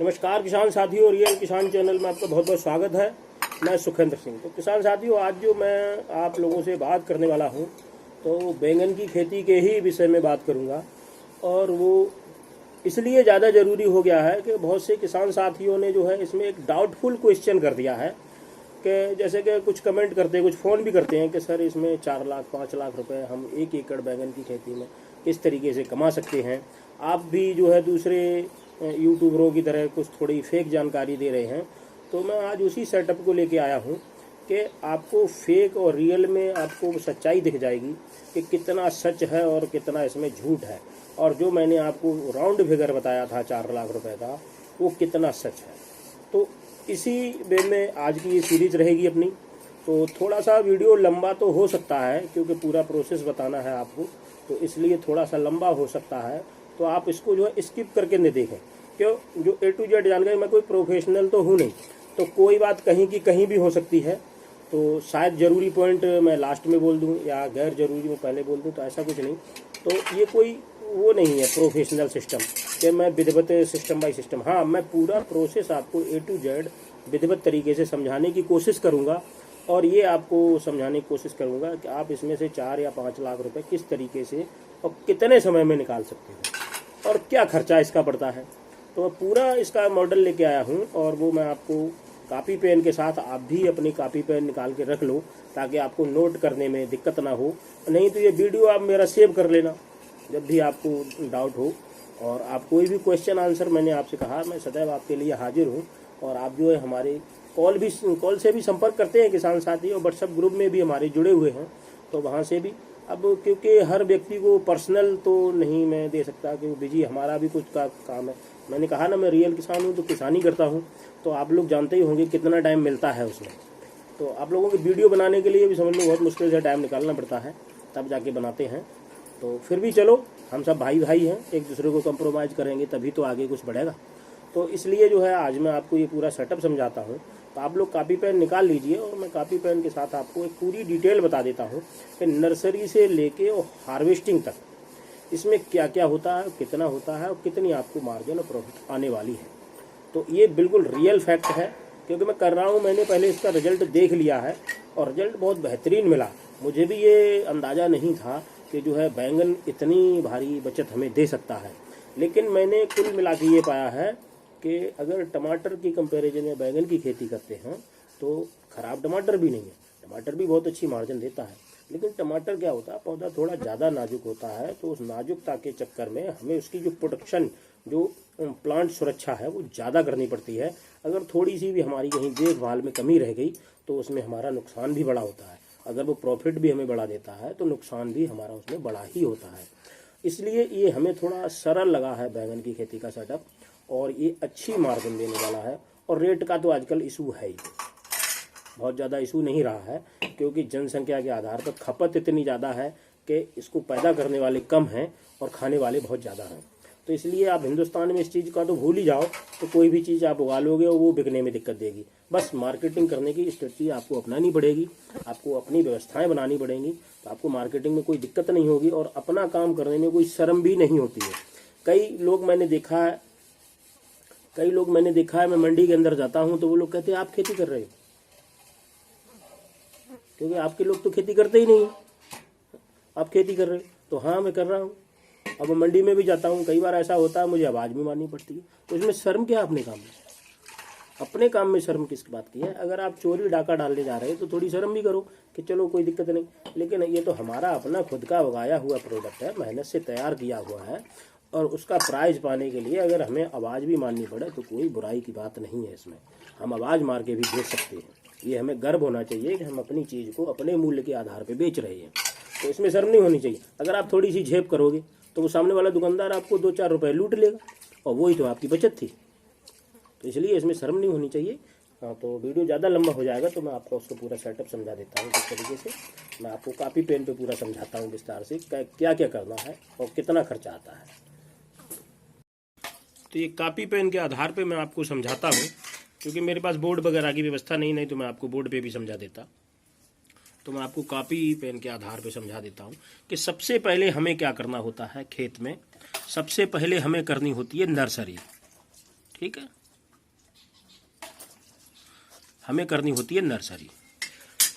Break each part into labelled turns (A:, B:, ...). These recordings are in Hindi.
A: नमस्कार किसान साथियों, रियल किसान चैनल में आपका बहुत बहुत स्वागत है। मैं सुखेंद्र सिंह। तो किसान साथियों, आज जो मैं आप लोगों से बात करने वाला हूं तो बैंगन की खेती के ही विषय में बात करूंगा। और वो इसलिए ज़्यादा ज़रूरी हो गया है कि बहुत से किसान साथियों ने जो है इसमें एक डाउटफुल क्वेश्चन कर दिया है कि जैसे कि कुछ कमेंट करते हैं, कुछ फ़ोन भी करते हैं कि सर इसमें 4 लाख 5 लाख रुपए हम 1 एकड़ बैंगन की खेती में किस तरीके से कमा सकते हैं। आप भी जो है दूसरे यूट्यूबरों की तरह कुछ थोड़ी फेक जानकारी दे रहे हैं। तो मैं आज उसी सेटअप को लेके आया हूँ कि आपको फेक और रियल में आपको सच्चाई दिख जाएगी कि कितना सच है और कितना इसमें झूठ है। और जो मैंने आपको राउंड फिगर बताया था 4 लाख रुपए का, वो कितना सच है। तो इसी वे में आज की ये सीरीज रहेगी अपनी। तो थोड़ा सा वीडियो लंबा तो हो सकता है क्योंकि पूरा प्रोसेस बताना है आपको, तो इसलिए थोड़ा सा लंबा हो सकता है। तो आप इसको जो है स्किप करके नहीं देखें, क्यों जो A to Z जानकारी, मैं कोई प्रोफेशनल तो हूँ नहीं, तो कोई बात कहीं की कहीं भी हो सकती है। तो शायद ज़रूरी पॉइंट मैं लास्ट में बोल दूँ या गैर ज़रूरी मैं पहले बोल दूँ, तो ऐसा कुछ नहीं। तो ये कोई वो नहीं है प्रोफेशनल सिस्टम कि मैं विधिवत सिस्टम बाई सिस्टम। हाँ, मैं पूरा प्रोसेस आपको A to Z विधिवत तरीके से समझाने की कोशिश करूँगा। और ये आपको समझाने की कोशिश करूँगा कि आप इसमें से 4 या 5 लाख रुपए किस तरीके से और कितने समय में निकाल सकते हो और क्या खर्चा इसका पड़ता है। तो मैं पूरा इसका मॉडल लेके आया हूँ और वो मैं आपको कापी पेन के साथ, आप भी अपनी कापी पेन निकाल के रख लो ताकि आपको नोट करने में दिक्कत ना हो। नहीं तो ये वीडियो आप मेरा सेव कर लेना जब भी आपको डाउट हो। और आप कोई भी क्वेश्चन आंसर, मैंने आपसे कहा मैं सदैव आपके लिए हाजिर हूँ। और आप जो है हमारे कॉल से भी संपर्क करते हैं किसान साथी, और व्हाट्सएप ग्रुप में भी हमारे जुड़े हुए हैं, तो वहाँ से भी। अब क्योंकि हर व्यक्ति को पर्सनल तो नहीं मैं दे सकता क्योंकि बिजी हमारा भी कुछ का काम है। मैंने कहा ना, मैं रियल किसान हूँ तो किसानी करता हूँ, तो आप लोग जानते ही होंगे कितना टाइम मिलता है उसमें। तो आप लोगों की वीडियो बनाने के लिए भी समझ लो बहुत मुश्किल से टाइम निकालना पड़ता है, तब जाके बनाते हैं। तो फिर भी चलो, हम सब भाई भाई हैं, एक दूसरे को कंप्रोमाइज़ करेंगे तभी तो आगे कुछ बढ़ेगा। तो इसलिए जो है आज मैं आपको ये पूरा सेटअप समझाता हूँ। तो आप लोग कापी पेन निकाल लीजिए और मैं कापी पेन के साथ आपको एक पूरी डिटेल बता देता हूँ कि नर्सरी से लेके और हार्वेस्टिंग तक इसमें क्या क्या होता है, कितना होता है और कितनी आपको मार्जिन और प्रॉफिट आने वाली है। तो ये बिल्कुल रियल फैक्ट है क्योंकि मैं कर रहा हूँ, मैंने पहले इसका रिजल्ट देख लिया है और रिजल्ट बहुत बेहतरीन मिला। मुझे भी ये अंदाज़ा नहीं था कि जो है बैंगन इतनी भारी बचत हमें दे सकता है। लेकिन मैंने कुल मिला के ये पाया है कि अगर टमाटर की कंपैरिजन में बैंगन की खेती करते हैं तो ख़राब टमाटर भी नहीं है। टमाटर भी बहुत अच्छी मार्जिन देता है, लेकिन टमाटर क्या होता है, पौधा थोड़ा ज़्यादा नाजुक होता है। तो उस नाजुकता के चक्कर में हमें उसकी जो प्रोटेक्शन, जो प्लांट सुरक्षा है, वो ज़्यादा करनी पड़ती है। अगर थोड़ी सी भी हमारी कहीं देखभाल में कमी रह गई तो उसमें हमारा नुकसान भी बड़ा होता है। अगर वो प्रॉफिट भी हमें बढ़ा देता है तो नुकसान भी हमारा उसमें बड़ा ही होता है। इसलिए ये हमें थोड़ा सरल लगा है बैंगन की खेती का सेटअप, और ये अच्छी मार्जिन देने वाला है। और रेट का तो आजकल इशू है ही, बहुत ज़्यादा इशू नहीं रहा है क्योंकि जनसंख्या के आधार पर खपत इतनी ज़्यादा है कि इसको पैदा करने वाले कम हैं और खाने वाले बहुत ज़्यादा हैं। तो इसलिए आप हिंदुस्तान में इस चीज़ का तो भूल ही जाओ, तो कोई भी चीज़ आप उगा लोगे और वो बिकने में दिक्कत देगी। बस मार्केटिंग करने की स्ट्रेटजी आपको अपनानी पड़ेगी, आपको अपनी व्यवस्थाएं बनानी पड़ेंगी, तो आपको मार्केटिंग में कोई दिक्कत नहीं होगी और अपना काम करने में कोई शर्म भी नहीं होती है। कई लोग मैंने देखा है, मैं मंडी के अंदर जाता हूँ तो वो लोग कहते हैं आप खेती कर रहे हो, क्योंकि आपके लोग तो खेती करते ही नहीं, आप खेती कर रहे हो। तो हाँ, मैं कर रहा हूँ। अब मंडी में भी जाता हूँ, कई बार ऐसा होता है मुझे आवाज़ भी मारनी पड़ती है। तो इसमें शर्म क्या अपने काम में? अपने काम में शर्म किस बात की है? अगर आप चोरी डाका डालने जा रहे हैं तो थोड़ी शर्म भी करो कि चलो कोई दिक्कत नहीं। लेकिन ये तो हमारा अपना खुद का उगाया हुआ प्रोडक्ट है, मेहनत से तैयार किया हुआ है, और उसका प्राइज पाने के लिए अगर हमें आवाज़ भी मारनी पड़े तो कोई बुराई की बात नहीं है इसमें। हम आवाज़ मार के भी बेच सकते हैं। ये हमें गर्व होना चाहिए कि हम अपनी चीज़ को अपने मूल्य के आधार पर बेच रहे हैं। तो इसमें शर्म नहीं होनी चाहिए। अगर आप थोड़ी सी झेप करोगे तो वो सामने वाला दुकानदार आपको 2-4 रुपए लूट लेगा और वही तो आपकी बचत थी। तो इसलिए इसमें शर्म नहीं होनी चाहिए। हाँ, तो वीडियो ज़्यादा लंबा हो जाएगा तो मैं आपको उसको पूरा सेटअप समझा देता हूँ। किस तरीके से मैं आपको कापी पेन पे पूरा समझाता हूँ विस्तार से क्या क्या करना है और कितना खर्चा आता है। तो ये कापी पेन के आधार पे मैं आपको समझाता हूँ, क्योंकि मेरे पास बोर्ड वगैरह की व्यवस्था नहीं तो मैं आपको बोर्ड पे भी समझा देता। तो मैं आपको कापी पेन के आधार पे समझा देता हूँ कि सबसे पहले हमें क्या करना होता है खेत में। सबसे पहले हमें करनी होती है नर्सरी। ठीक है, हमें करनी होती है नर्सरी।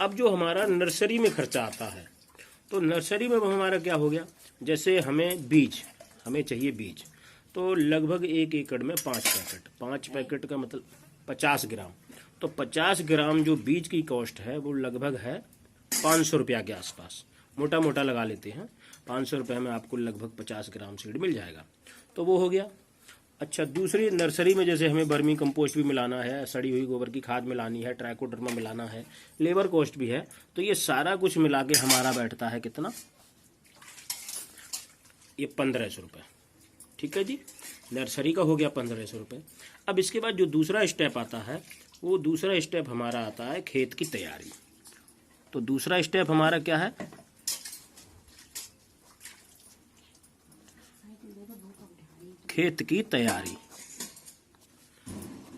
A: अब जो हमारा नर्सरी में खर्चा आता है, तो नर्सरी में हमारा क्या हो गया, जैसे हमें चाहिए बीज, तो लगभग 1 एकड़ में 5 पैकेट का मतलब 50 ग्राम, तो 50 ग्राम जो बीज की कॉस्ट है वो लगभग है 500 रुपया के आसपास, मोटा मोटा लगा लेते हैं। 500 रुपये में आपको लगभग 50 ग्राम सीड मिल जाएगा, तो वो हो गया। अच्छा, दूसरी नर्सरी में जैसे हमें वर्मी कंपोस्ट भी मिलाना है, सड़ी हुई गोबर की खाद मिलानी है, ट्राइकोडर्मा मिलाना है, लेबर कॉस्ट भी है, तो ये सारा कुछ मिला के हमारा बैठता है कितना, ये 1500 रुपये। ठीक है जी, नर्सरी का हो गया 1500 रुपये। अब इसके बाद जो दूसरा स्टेप आता है, वो दूसरा स्टेप हमारा आता है खेत की तैयारी। तो दूसरा स्टेप हमारा क्या है, खेत की तैयारी।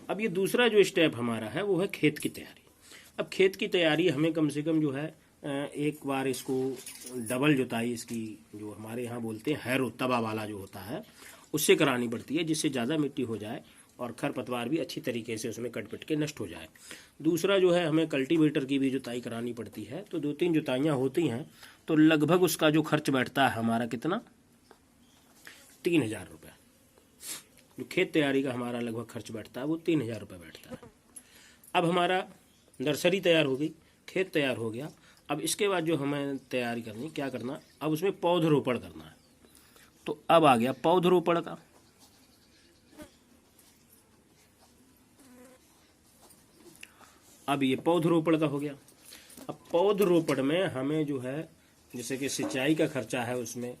A: अब ये दूसरा जो स्टेप हमारा है वो है खेत की तैयारी। अब खेत की तैयारी हमें कम से कम जो है एक बार इसको डबल जुताई, इसकी जो हमारे यहाँ बोलते हैं हैरो तवा वाला जो होता है, उससे करानी पड़ती है, जिससे ज़्यादा मिट्टी हो जाए और खरपतवार भी अच्छी तरीके से उसमें कट पिट के नष्ट हो जाए। दूसरा जो है हमें कल्टीवेटर की भी जुताई करानी पड़ती है। तो 2-3 जुताइयाँ होती हैं, तो लगभग उसका जो खर्च बैठता है हमारा कितना, 3000 रुपये। जो खेत तैयारी का हमारा लगभग खर्च बैठता है वो 3000 रुपये बैठता है। अब हमारा नर्सरी तैयार हो गई, खेत तैयार हो गया। अब इसके बाद जो हमें तैयारी करनी, क्या करना, अब उसमें पौधरोपण करना है। तो अब आ गया पौधरोपण का। अब ये पौधरोपण का हो गया। अब पौधरोपण में हमें जो है जैसे कि सिंचाई का खर्चा है, उसमें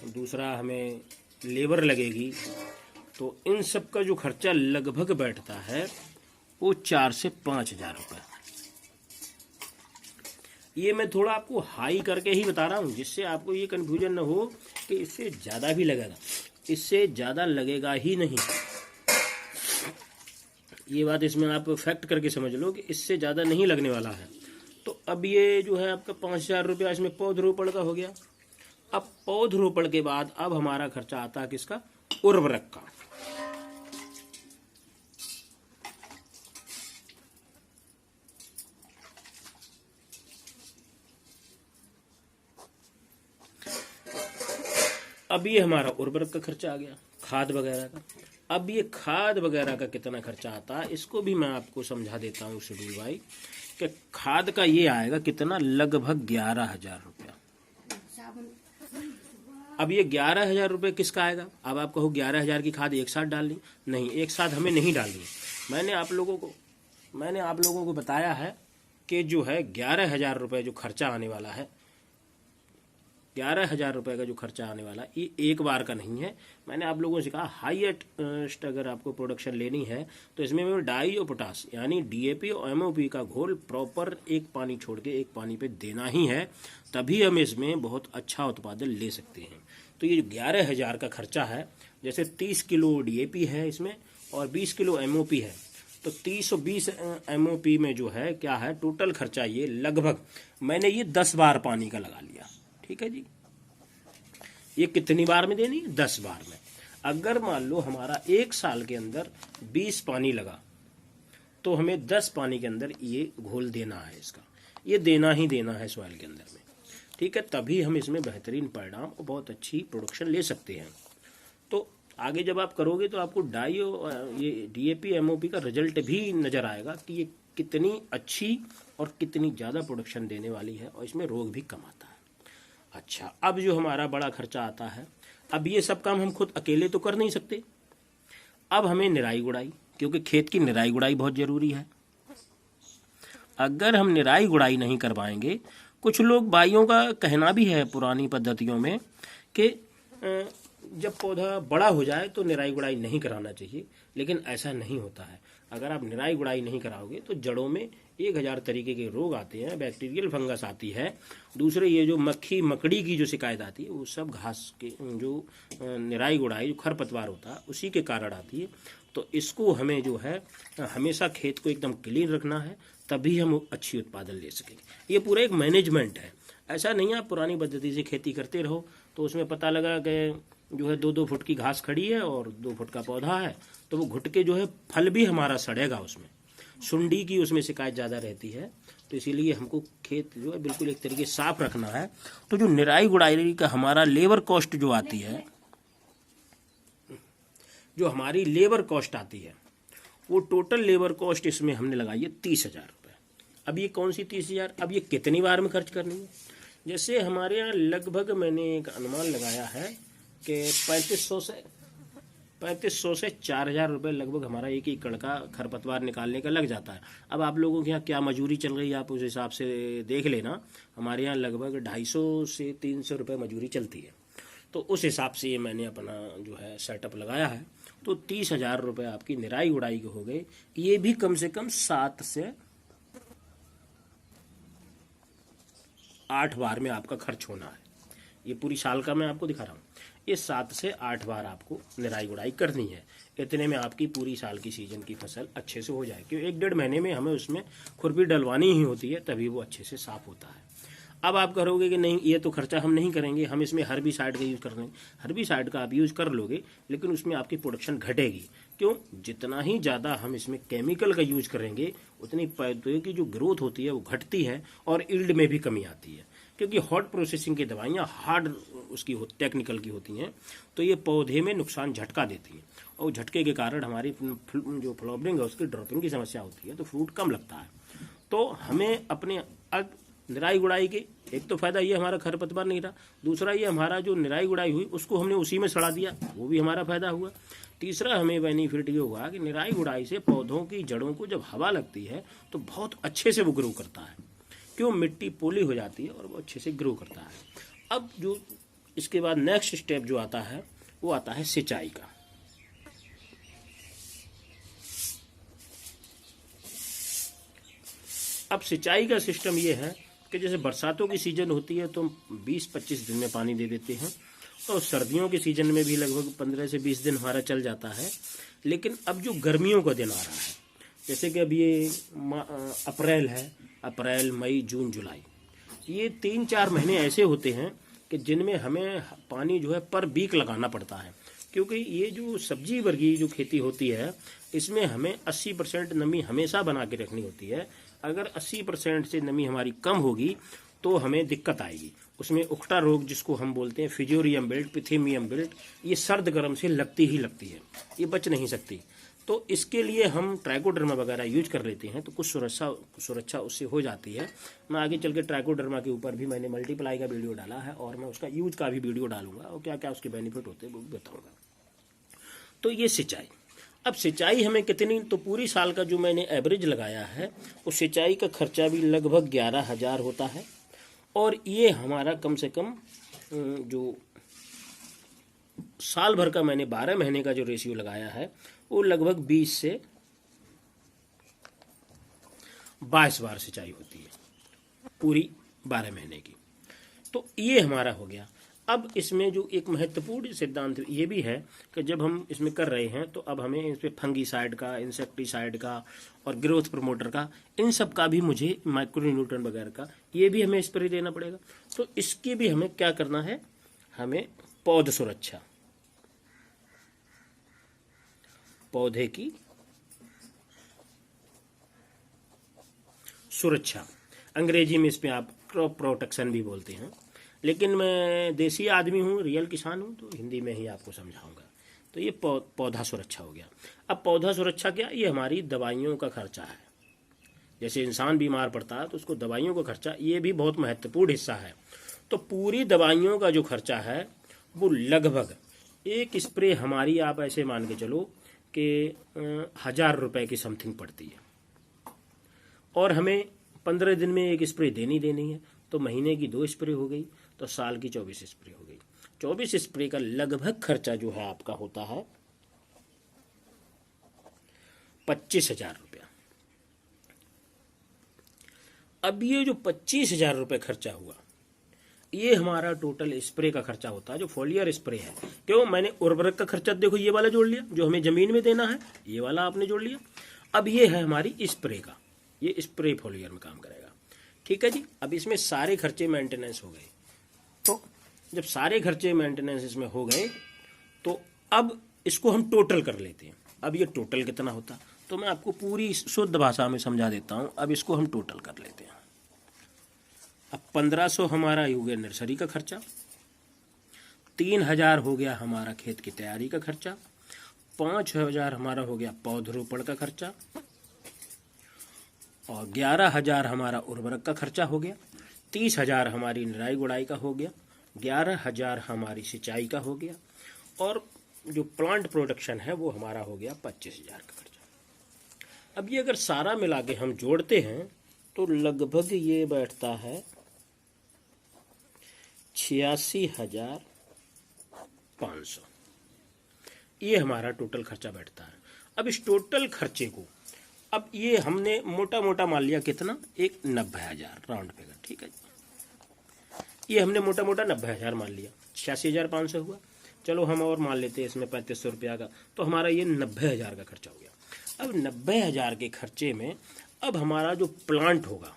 A: दूसरा हमें लेबर लगेगी, तो इन सब का जो खर्चा लगभग बैठता है वो 4 से 5,000 रुपये। ये मैं थोड़ा आपको हाई करके ही बता रहा हूँ, जिससे आपको ये कन्फ्यूजन न हो कि इससे ज़्यादा भी लगेगा। इससे ज़्यादा लगेगा ही नहीं, ये बात इसमें आप फैक्ट करके समझ लो कि इससे ज़्यादा नहीं लगने वाला है। तो अब ये जो है आपका 5,000 रुपया इसमें पौधरोपण का हो गया। अब पौधरोपण के बाद अब हमारा खर्चा आता है किसका, उर्वरक का। अब ये हमारा उर्वरक का खर्चा आ गया, खाद वगैरह का। अब ये खाद वगैरह का कितना खर्चा आता है, इसको भी मैं आपको समझा देता हूँ शेड्यूल भाई, कि खाद का ये आएगा कितना, लगभग 11,000 रुपया। अब ये 11,000 रुपये किसका आएगा। अब आप कहो 11,000 की खाद एक साथ डालनी, नहीं, एक साथ हमें नहीं डालनी। मैंने आप लोगों को बताया है कि जो है 11,000 रुपये जो खर्चा आने वाला है, 11,000 रुपये का जो खर्चा आने वाला, ये एक बार का नहीं है। मैंने आप लोगों से कहा हाईएस्ट अगर आपको प्रोडक्शन लेनी है तो इसमें डाई और पोटास यानी डीएपी और एमओपी का घोल प्रॉपर एक पानी छोड़ के एक पानी पे देना ही है, तभी हम इसमें बहुत अच्छा उत्पादन ले सकते हैं। तो ये 11,000 का खर्चा है, जैसे 30 किलो डीएपी है इसमें और 20 किलो एमओपी है, तो 30 और 20 एमओपी में जो है क्या है टोटल खर्चा, ये लगभग मैंने ये 10 बार पानी का लगा लिया। ठीक है जी, ये कितनी बार में देनी है, 10 बार में। अगर मान लो हमारा 1 साल के अंदर 20 पानी लगा, तो हमें 10 पानी के अंदर ये घोल देना है, इसका ये देना ही देना है सॉइल के अंदर में। ठीक है, तभी हम इसमें बेहतरीन परिणाम और बहुत अच्छी प्रोडक्शन ले सकते हैं। तो आगे जब आप करोगे तो आपको डाई और ये डीएपी एमओपी का रिजल्ट भी नज़र आएगा कि ये कितनी अच्छी और कितनी ज़्यादा प्रोडक्शन देने वाली है, और इसमें रोग भी कम आता है। अच्छा, अब जो हमारा बड़ा खर्चा आता है, अब ये सब काम हम खुद अकेले तो कर नहीं सकते। अब हमें निराई गुड़ाई, क्योंकि खेत की निराई गुड़ाई बहुत ज़रूरी है। अगर हम निराई गुड़ाई नहीं करवाएंगे, कुछ लोग भाइयों का कहना भी है पुरानी पद्धतियों में कि जब पौधा बड़ा हो जाए तो निराई गुड़ाई नहीं कराना चाहिए, लेकिन ऐसा नहीं होता है। अगर आप निराई गुड़ाई नहीं कराओगे तो जड़ों में 1000 तरीके के रोग आते हैं, बैक्टीरियल फंगस आती है, दूसरे ये जो मक्खी मकड़ी की जो शिकायत आती है वो सब घास के जो निराई गुड़ाई जो खरपतवार होता है उसी के कारण आती है। तो इसको हमें जो है हमेशा खेत को एकदम क्लीन रखना है, तभी हम अच्छी उत्पादन ले सकेंगे। ये पूरा एक मैनेजमेंट है, ऐसा नहीं आप पुरानी पद्धति से खेती करते रहो तो उसमें पता लगा कि जो है 2-2 फुट की घास खड़ी है और 2 फुट का पौधा है, तो वो घुट के जो है फल भी हमारा सड़ेगा उसमें। सुंडी की उसमें शिकायत ज़्यादा रहती है, तो इसीलिए हमको खेत जो है बिल्कुल एक तरीके साफ रखना है। तो जो निराई गुड़ाई का हमारा लेबर कॉस्ट जो आती है, जो हमारी लेबर कॉस्ट आती है, वो टोटल लेबर कॉस्ट इसमें हमने लगाई है 30,000 रुपये। अब ये कौन सी 30,000, अब ये कितनी बार में खर्च करनी है? जैसे हमारे यहाँ लगभग मैंने एक अनुमान लगाया है कि 3500 से 4,000 रुपये लगभग हमारा एक एकड़ का खरपतवार निकालने का लग जाता है। अब आप लोगों के यहाँ क्या मजूरी चल रही है आप उस हिसाब से देख लेना। हमारे यहाँ लगभग 250 से 300 रुपये मजूरी चलती है, तो उस हिसाब से ये मैंने अपना जो है सेटअप लगाया है। तो 30,000 रुपये आपकी निराई गुड़ाई के हो गए। ये भी कम से कम 7 से 8 बार में आपका खर्च होना है। ये पूरी साल का मैं आपको दिखा रहा हूँ, ये 7 से 8 बार आपको निराई गुड़ाई करनी है। इतने में आपकी पूरी साल की सीजन की फसल अच्छे से हो जाए, क्योंकि 1-1.5 महीने में हमें उसमें खुरपी डलवानी ही होती है, तभी वो अच्छे से साफ होता है। अब आप करोगे कि नहीं ये तो खर्चा हम नहीं करेंगे, हम इसमें हर्बिसाइड का यूज़ कर रहे हैं। हर्बिसाइड का आप यूज़ कर लोगे, लेकिन उसमें आपकी प्रोडक्शन घटेगी। क्यों? जितना ही ज़्यादा हम इसमें केमिकल का यूज़ करेंगे, उतनी पौधे की जो ग्रोथ होती है वो घटती है और यील्ड में भी कमी आती है, क्योंकि हॉट प्रोसेसिंग की दवाइयाँ हार्ड उसकी टेक्निकल की होती हैं, तो ये पौधे में नुकसान झटका देती हैं, और झटके के कारण हमारी जो फ्लावरिंग है उसकी ड्रॉपिंग की समस्या होती है, तो फ्रूट कम लगता है। तो हमें अपने निराई गुड़ाई के एक तो फायदा ये हमारा खरपतवार नहीं रहा, दूसरा ये हमारा जो निराई गुड़ाई हुई उसको हमने उसी में सड़ा दिया, वो भी हमारा फायदा हुआ। तीसरा हमें बेनिफिट ये हुआ कि निराई गुड़ाई से पौधों की जड़ों को जब हवा लगती है तो बहुत अच्छे से वो ग्रो करता है। क्यों? मिट्टी पोली हो जाती है और वो अच्छे से ग्रो करता है। अब जो इसके बाद नेक्स्ट स्टेप जो आता है वो आता है सिंचाई का। अब सिंचाई का सिस्टम ये है कि जैसे बरसातों की सीजन होती है तो 20-25 दिन में पानी दे देते हैं, और सर्दियों के सीजन में भी लगभग 15 से 20 दिन हमारा चल जाता है। लेकिन अब जो गर्मियों का दिन आ रहा है, जैसे कि अब ये अप्रैल है, अप्रैल, मई, जून, जुलाई, ये 3-4 महीने ऐसे होते हैं कि जिनमें हमें पानी जो है पर वीक लगाना पड़ता है, क्योंकि ये जो सब्जी वर्गीय जो खेती होती है इसमें हमें 80% नमी हमेशा बना के रखनी होती है। अगर 80% से नमी हमारी कम होगी तो हमें दिक्कत आएगी। उसमें उकटा रोग जिसको हम बोलते हैं, फिजोरियम बेल्ट, पिथेमियम बेल्ट, ये सर्द गर्म से लगती ही लगती है, ये बच नहीं सकती। तो इसके लिए हम ट्राइकोडर्मा वगैरह यूज कर लेते हैं, तो कुछ सुरक्षा उससे हो जाती है। मैं आगे चल के ट्राइकोडर्मा के ऊपर भी मैंने मल्टीप्लाई का वीडियो डाला है, और मैं उसका यूज का भी वीडियो डालूंगा, और क्या क्या उसके बेनिफिट होते हैं वो भी बताऊँगा। तो ये सिंचाई। अब सिंचाई हमें कितनी, तो पूरी साल का जो मैंने एवरेज लगाया है उस सिंचाई का खर्चा भी लगभग 11,000 होता है। और ये हमारा कम से कम जो साल भर का मैंने 12 महीने का जो रेशियो लगाया है वो लगभग 20 से 22 बार सिंचाई होती है पूरी 12 महीने की। तो ये हमारा हो गया। अब इसमें जो एक महत्वपूर्ण सिद्धांत ये भी है कि जब हम इसमें कर रहे हैं तो अब हमें इस पर फंगीसाइड का, इंसेक्टिसाइड का और ग्रोथ प्रमोटर का, इन सब का भी मुझे माइक्रोन्यूट्रन वगैरह का ये भी हमें स्प्रे देना पड़ेगा। तो इसकी भी हमें क्या करना है, हमें पौध सुरक्षा, पौधे की सुरक्षा, अंग्रेजी में इसमें आप क्रॉप प्रोटेक्शन भी बोलते हैं, लेकिन मैं देसी आदमी हूँ, रियल किसान हूँ, तो हिंदी में ही आपको समझाऊंगा। तो ये पौधा सुरक्षा हो गया। अब पौधा सुरक्षा क्या, ये हमारी दवाइयों का खर्चा है। जैसे इंसान बीमार पड़ता है तो उसको दवाइयों का खर्चा, ये भी बहुत महत्वपूर्ण हिस्सा है। तो पूरी दवाइयों का जो खर्चा है वो लगभग एक स्प्रे हमारी, आप ऐसे मान के चलो कि 1,000 रुपये की समथिंग पड़ती है, और हमें 15 दिन में एक स्प्रे देनी है, तो महीने की 2 स्प्रे हो गई, तो साल की 24 स्प्रे हो गई। 24 स्प्रे का लगभग खर्चा जो है आपका होता है 25,000 रुपया। अब ये जो 25,000 रुपये खर्चा हुआ, ये हमारा टोटल स्प्रे का खर्चा होता है, जो फोलियर स्प्रे है। क्यों? मैंने उर्वरक का खर्चा देखो ये वाला जोड़ लिया, जो हमें जमीन में देना है ये वाला आपने जोड़ लिया। अब ये है हमारी स्प्रे का, ये स्प्रे फोलियर में काम करेगा। ठीक है जी। अब इसमें सारे खर्चे मेंटेनेंस हो गए। तो जब सारे खर्चे मेंटेनेंस इसमें हो गए तो अब इसको हम टोटल कर लेते हैं। अब ये टोटल कितना होता, तो मैं आपको पूरी शुद्ध भाषा में समझा देता हूँ। अब इसको हम टोटल कर लेते हैं। अब 1500 हमारा हो गया नर्सरी का खर्चा, 3000 हो गया हमारा खेत की तैयारी का खर्चा, 5000 हमारा हो गया पौधरोपण का खर्चा, और 11000 हमारा उर्वरक का खर्चा हो गया, 30000 हमारी निराई गुड़ाई का हो गया, 11000 हमारी सिंचाई का हो गया, और जो प्लांट प्रोडक्शन है वो हमारा हो गया 25000 का खर्चा। अब ये अगर सारा मिला के हम जोड़ते हैं तो लगभग ये बैठता है 86,500। ये हमारा टोटल खर्चा बैठता है। अब इस टोटल खर्चे को अब ये हमने मोटा मोटा मान लिया कितना, एक 90,000 राउंड फिगर, ठीक है। ये हमने मोटा मोटा 90,000 मान लिया, 86,500 हुआ। चलो हम और मान लेते हैं इसमें 3500 रुपया का, तो हमारा ये 90,000 का खर्चा हो गया। अब 90,000 के खर्चे में अब हमारा जो प्लांट होगा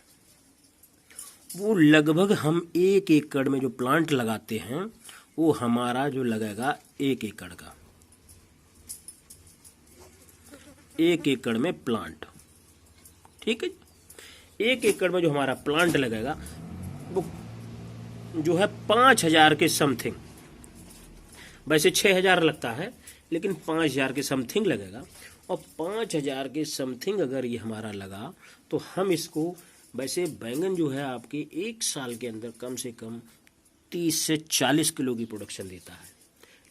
A: वो लगभग हम 1 एकड़ में जो प्लांट लगाते हैं वो हमारा जो लगेगा 1 एकड़ का, 1 एकड़ में प्लांट, ठीक है। 1 एकड़ में जो हमारा प्लांट लगेगा वो जो है 5,000 के समथिंग, वैसे 6,000 लगता है लेकिन 5,000 के समथिंग लगेगा। और 5,000 के समथिंग अगर ये हमारा लगा तो हम इसको, वैसे बैंगन जो है आपके 1 साल के अंदर कम से कम 30 से 40 किलो की प्रोडक्शन देता है,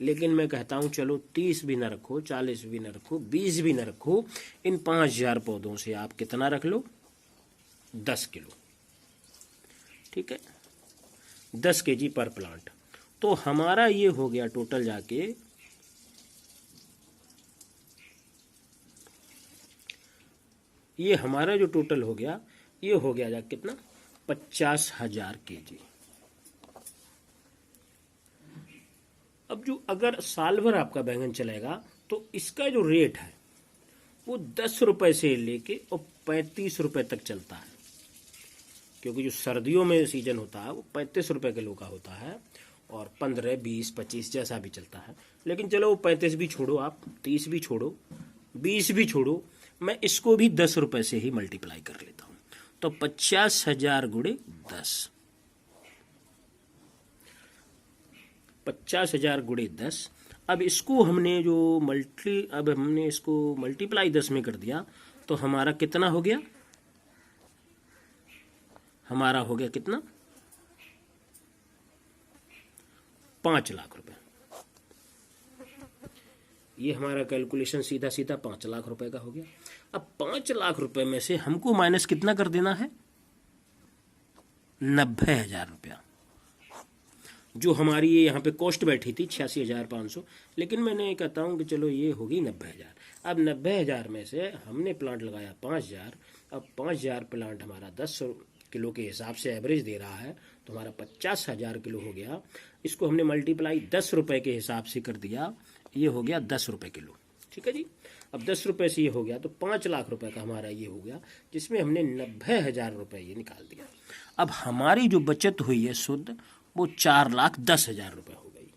A: लेकिन मैं कहता हूँ चलो 30 भी न रखो, 40 भी न रखो, 20 भी न रखो, इन 5,000 पौधों से आप कितना रख लो, 10 किलो, ठीक है, 10 kg पर प्लांट। तो हमारा ये हो गया टोटल जाके ये हमारा जो टोटल हो गया ये हो गया जाके कितना, 50,000 kg। अब जो अगर साल भर आपका बैंगन चलेगा तो इसका जो रेट है वो 10 रुपए से लेके और 35 रुपए तक चलता है, क्योंकि जो सर्दियों में सीजन होता है वो 35 रुपए किलो का होता है, और 15, 20, 25 जैसा भी चलता है। लेकिन चलो वो 35 भी छोड़ो, आप 30 भी छोड़ो, 20 भी छोड़ो, मैं इसको भी 10 रुपए से ही मल्टीप्लाई कर लेता हूं। तो 50,000 गुणे 10, 50,000 गुणे 10। अब इसको हमने जो अब हमने इसको मल्टीप्लाई 10 में कर दिया तो हमारा कितना हो गया, हमारा हो गया कितना, 5 लाख रुपए। ये हमारा कैलकुलेशन सीधा सीधा 5 लाख रुपए का हो गया। अब 5 लाख रुपए में से हमको माइनस कितना कर देना है, 90,000 रुपया, जो हमारी ये यहाँ पे कॉस्ट बैठी थी 86,500, लेकिन मैंने कहता हूँ कि चलो ये होगी 90,000। अब 90,000 में से हमने प्लांट लगाया 5,000, अब 5,000 प्लांट हमारा 10 किलो के हिसाब से एवरेज दे रहा है, तो हमारा 50,000 किलो हो गया। इसको हमने मल्टीप्लाई 10 रुपए के हिसाब से कर दिया, ये हो गया 10 रुपए किलो, ठीक है जी। अब 10 रुपए से ये हो गया तो 5 लाख रुपए का हमारा ये हो गया, जिसमें हमने 90,000 रुपए ये निकाल दिया। अब हमारी जो बचत हुई है शुद्ध वो 4,10,000 रुपए हो गई।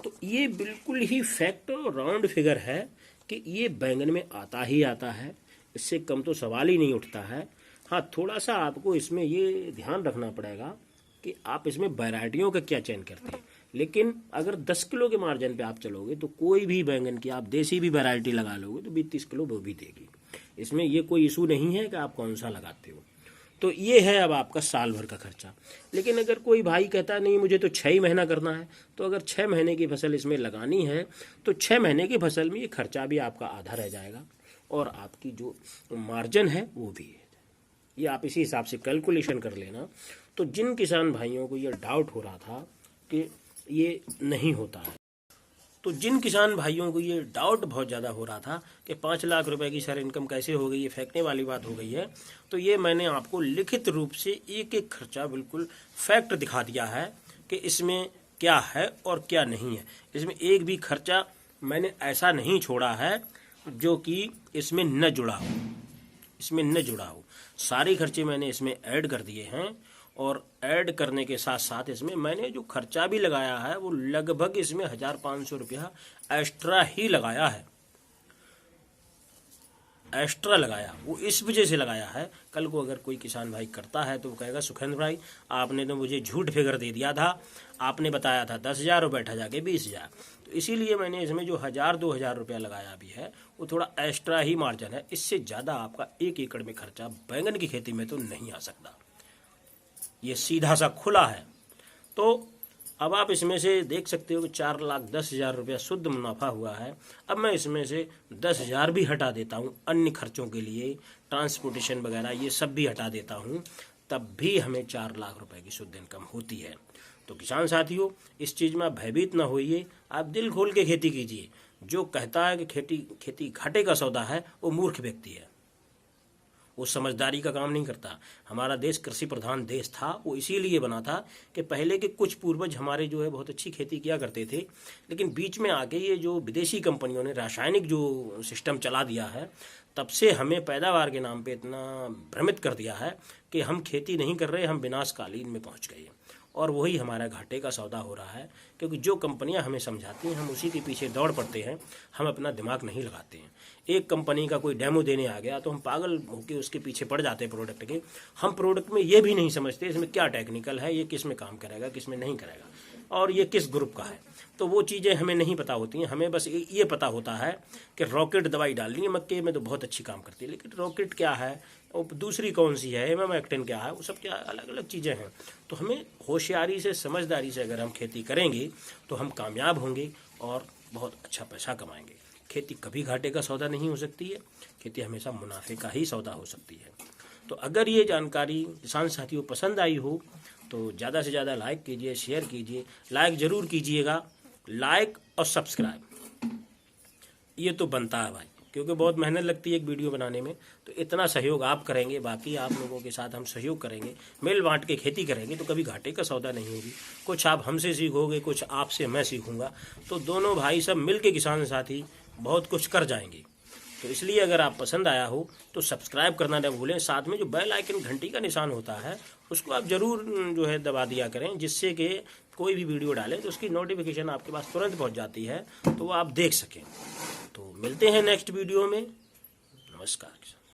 A: तो ये बिल्कुल ही फैक्ट और राउंड फिगर है कि ये बैंगन में आता ही आता है, इससे कम तो सवाल ही नहीं उठता है। हाँ, थोड़ा सा आपको इसमें ये ध्यान रखना पड़ेगा कि आप इसमें वैरायटियों का क्या चयन करते हैं। लेकिन अगर 10 किलो के मार्जिन पे आप चलोगे तो कोई भी बैंगन की आप देसी भी वैरायटी लगा लोगे तो 20-30 किलो वो भी देगी। इसमें ये कोई इशू नहीं है कि आप कौन सा लगाते हो। तो ये है अब आपका साल भर का खर्चा। लेकिन अगर कोई भाई कहता नहीं मुझे तो 6 ही महीना करना है, तो अगर 6 महीने की फसल इसमें लगानी है तो 6 महीने की फसल में ये खर्चा भी आपका आधा रह जाएगा और आपकी जो मार्जिन है वो भी है। ये आप इसी हिसाब से कैलकुलेशन कर लेना। तो जिन किसान भाइयों को ये डाउट हो रहा था कि ये नहीं होता है, तो जिन किसान भाइयों को ये डाउट बहुत ज़्यादा हो रहा था कि 5 लाख रुपए की सर इनकम कैसे हो गई, ये फेंकने वाली बात हो गई है, तो ये मैंने आपको लिखित रूप से एक एक खर्चा बिल्कुल फैक्ट दिखा दिया है कि इसमें क्या है और क्या नहीं है। इसमें एक भी खर्चा मैंने ऐसा नहीं छोड़ा है जो कि इसमें न जुड़ा हो, इसमें न जुड़ा हो। सारे खर्चे मैंने इसमें ऐड कर दिए हैं और ऐड करने के साथ साथ इसमें मैंने जो खर्चा भी लगाया है वो लगभग इसमें 1,500 रुपया एक्स्ट्रा ही लगाया है। एक्स्ट्रा लगाया वो इस वजह से लगाया है, कल को अगर कोई किसान भाई करता है तो वो कहेगा सुखेंद्र भाई आपने तो मुझे झूठ फिगर दे दिया था, आपने बताया था 10,000 और बैठा जाके 20,000। तो इसीलिए मैंने इसमें जो 1,000-2,000 रुपया लगाया भी है वो थोड़ा एक्स्ट्रा ही मार्जिन है। इससे ज़्यादा आपका 1 एकड़ में खर्चा बैंगन की खेती में तो नहीं आ सकता, ये सीधा सा खुला है। तो अब आप इसमें से देख सकते हो कि 4,10,000 रुपया शुद्ध मुनाफा हुआ है। अब मैं इसमें से 10,000 भी हटा देता हूँ अन्य खर्चों के लिए, ट्रांसपोर्टेशन वगैरह ये सब भी हटा देता हूँ, तब भी हमें 4 लाख रुपए की शुद्ध इनकम होती है। तो किसान साथियों, इस चीज़ में आप भयभीत ना होइए, आप दिल खोल के खेती कीजिए। जो कहता है कि खेती घाटे का सौदा है वो मूर्ख व्यक्ति है, वो समझदारी का काम नहीं करता। हमारा देश कृषि प्रधान देश था, वो इसीलिए बना था कि पहले के कुछ पूर्वज हमारे जो है बहुत अच्छी खेती किया करते थे, लेकिन बीच में आके ये जो विदेशी कंपनियों ने रासायनिक जो सिस्टम चला दिया है, तब से हमें पैदावार के नाम पे इतना भ्रमित कर दिया है कि हम खेती नहीं कर रहे, हम विनाशकालीन में पहुंच गए और वही हमारा घाटे का सौदा हो रहा है। क्योंकि जो कंपनियां हमें समझाती हैं हम उसी के पीछे दौड़ पड़ते हैं, हम अपना दिमाग नहीं लगाते हैं। एक कंपनी का कोई डेमो देने आ गया तो हम पागल होकर उसके पीछे पड़ जाते हैं प्रोडक्ट के। हम प्रोडक्ट में ये भी नहीं समझते इसमें क्या टेक्निकल है, ये किस में काम करेगा, किस में नहीं करेगा, और ये किस ग्रुप का है। तो वो चीज़ें हमें नहीं पता होती हैं। हमें बस ये पता होता है कि रॉकेट दवाई डालनी है मक्के में तो बहुत अच्छी काम करती है, लेकिन रॉकेट क्या है और दूसरी कौन सी है, इमामेक्टिन क्या है, वो सब क्या अलग अलग चीज़ें हैं। तो हमें होशियारी से, समझदारी से अगर हम खेती करेंगे तो हम कामयाब होंगे और बहुत अच्छा पैसा कमाएंगे। खेती कभी घाटे का सौदा नहीं हो सकती है, खेती हमेशा मुनाफे का ही सौदा हो सकती है। तो अगर ये जानकारी किसान साथियों पसंद आई हो तो ज़्यादा से ज़्यादा लाइक कीजिए, शेयर कीजिए। लाइक ज़रूर कीजिएगा, लाइक और सब्सक्राइब ये तो बनता है भाई, क्योंकि बहुत मेहनत लगती है एक वीडियो बनाने में। तो इतना सहयोग आप करेंगे, बाकी आप लोगों के साथ हम सहयोग करेंगे, मिल बांट के खेती करेंगे तो कभी घाटे का सौदा नहीं होगी। कुछ आप हमसे सीखोगे, कुछ आपसे मैं सीखूंगा, तो दोनों भाई सब मिल के किसान साथी बहुत कुछ कर जाएंगे। तो इसलिए अगर आप पसंद आया हो तो सब्सक्राइब करना न भूलें। साथ में जो बेल आइकन घंटी का निशान होता है उसको आप ज़रूर जो है दबा दिया करें, जिससे कि कोई भी वीडियो डालें तो उसकी नोटिफिकेशन आपके पास तुरंत पहुंच जाती है, तो वो आप देख सकें। तो मिलते हैं नेक्स्ट वीडियो में। नमस्कार।